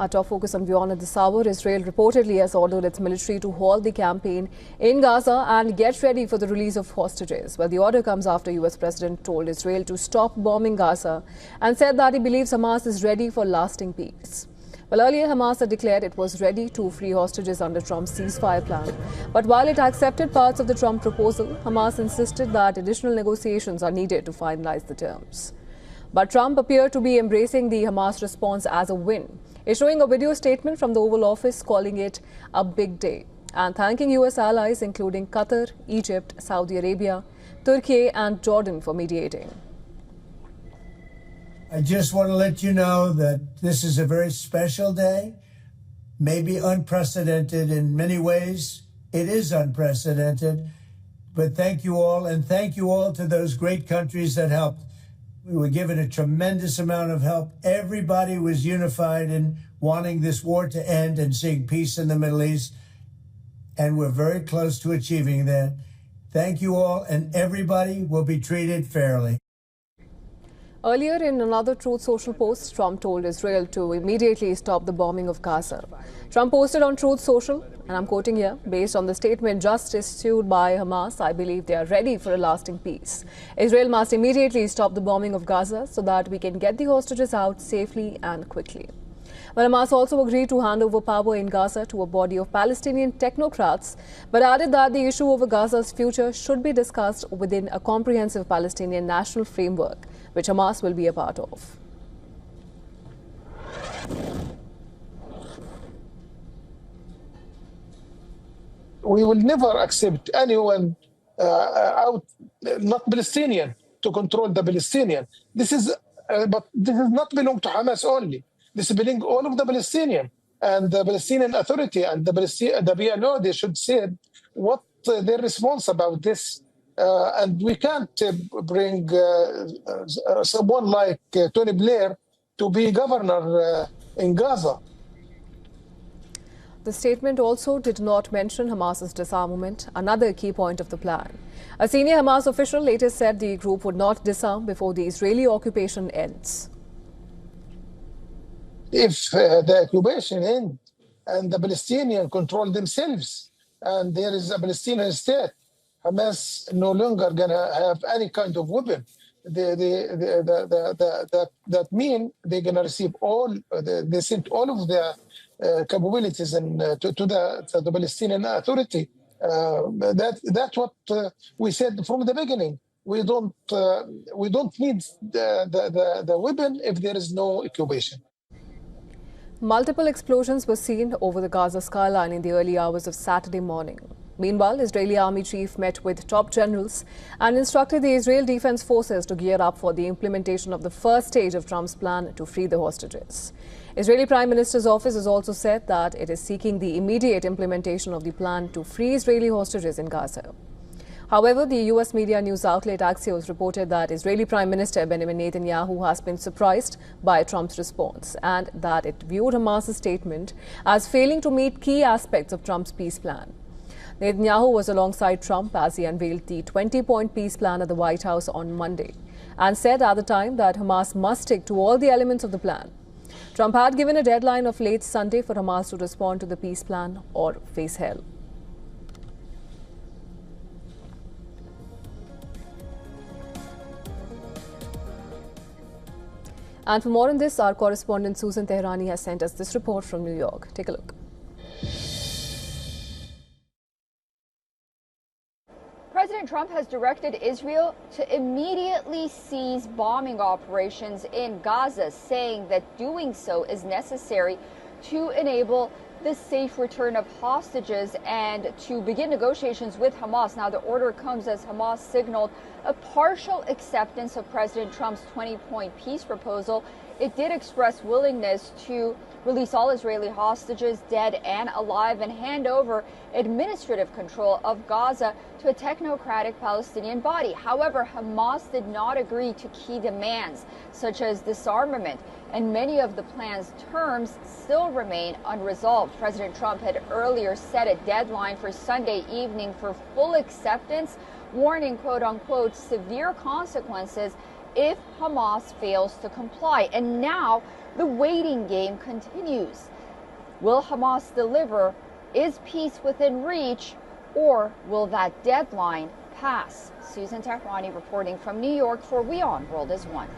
Our top focus on WION at this hour. Israel reportedly has ordered its military to halt the campaign in Gaza and get ready for the release of hostages. Well, the order comes after US President told Israel to stop bombing Gaza and said that he believes Hamas is ready for lasting peace. Well, earlier Hamas had declared it was ready to free hostages under Trump's ceasefire plan. But while it accepted parts of the Trump proposal, Hamas insisted that additional negotiations are needed to finalize the terms. But Trump appeared to be embracing the Hamas response as a win, issuing a video statement from the Oval Office calling it a big day and thanking US allies including Qatar, Egypt, Saudi Arabia, Turkey and Jordan for mediating. I just want to let you know that this is a very special day, maybe unprecedented in many ways. It is unprecedented, but thank you all, and thank you all to those great countries that helped. We were given a tremendous amount of help. Everybody was unified in wanting this war to end and seeing peace in the Middle East, and we're very close to achieving that. Thank you all, and everybody will be treated fairly. Earlier, in another Truth Social post, Trump told Israel to immediately stop the bombing of Gaza. Trump posted on Truth Social, and I'm quoting here, based on the statement just issued by Hamas, I believe they are ready for a lasting peace. Israel must immediately stop the bombing of Gaza so that we can get the hostages out safely and quickly. Well, Hamas also agreed to hand over power in Gaza to a body of Palestinian technocrats, but added that the issue over Gaza's future should be discussed within a comprehensive Palestinian national framework, which Hamas will be a part of. We will never accept anyone not Palestinian, to control the Palestinian. But this does not belong to Hamas only. This belongs all of the Palestinian, and the Palestinian Authority and the PLO. They should say what their response about this. And we can't bring someone like Tony Blair to be governor in Gaza. The statement also did not mention Hamas's disarmament, another key point of the plan. A senior Hamas official later said the group would not disarm before the Israeli occupation ends. If the occupation ends and the Palestinians control themselves and there is a Palestinian state, Hamas no longer gonna have any kind of weapon. That mean they're gonna receive all. They sent all of the capabilities and to the Palestinian Authority. That's what we said from the beginning. We don't need the weapon if there is no occupation. Multiple explosions were seen over the Gaza skyline in the early hours of Saturday morning. Meanwhile, Israeli Army Chief met with top generals and instructed the Israel Defense Forces to gear up for the implementation of the first stage of Trump's plan to free the hostages. Israeli Prime Minister's office has also said that it is seeking the immediate implementation of the plan to free Israeli hostages in Gaza. However, the US media news outlet Axios reported that Israeli Prime Minister Benjamin Netanyahu has been surprised by Trump's response and that it viewed Hamas's statement as failing to meet key aspects of Trump's peace plan. Netanyahu was alongside Trump as he unveiled the 20-point peace plan at the White House on Monday and said at the time that Hamas must stick to all the elements of the plan. Trump had given a deadline of late Sunday for Hamas to respond to the peace plan or face hell. And for more on this, our correspondent Susan Tehrani has sent us this report from New York. Take a look. President Trump has directed Israel to immediately cease bombing operations in Gaza, saying that doing so is necessary to enable the safe return of hostages and to begin negotiations with Hamas. Now, the order comes as Hamas signaled a partial acceptance of President Trump's 20-point peace proposal. It did express willingness to release all Israeli hostages, dead and alive, and hand over administrative control of Gaza to a technocratic Palestinian body. However, Hamas did not agree to key demands, such as disarmament, and many of the plan's terms still remain unresolved. President Trump had earlier set a deadline for Sunday evening for full acceptance, warning, quote unquote, severe consequences if Hamas fails to comply. And now the waiting game continues. Will Hamas deliver? Is peace within reach? Or will that deadline pass? Susan Tehrani reporting from New York for WION World is One.